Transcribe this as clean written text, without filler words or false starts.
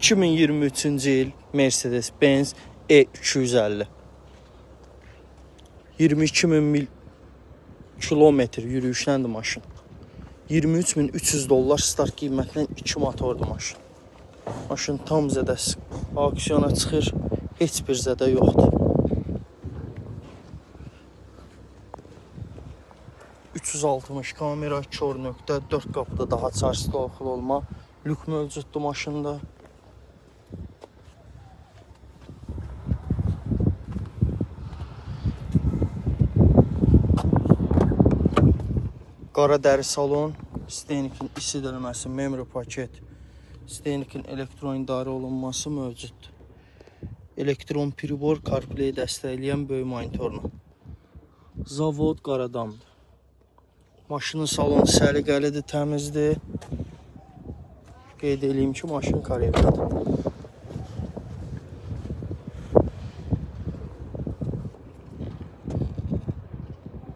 2023-cü il Mercedes-Benz E250. 22.000 mil kilometr yürüyüşləndir maşın. 23.300 dollar start qiymətindən 2 motordur maşın. Maşın tam zədəsi aksiyona çıxır, heç bir zədə yoxdur. 360 kamera, kör nöqtə, 4 qapıda daha çarşıda daxil olma, lük mövcuddur maşında. Qara dəri salon, Stenikin isidilməsi, memory paket, Stenikin elektron idarə olunması mövcuddur. Elektron pribor, CarPlay dəstəkləyən böyük monitorla. Zavod Qaradamdır. Maşının salonu səliqəlidir, təmizdir. Qeyd edeyim ki, maşın koreykadır.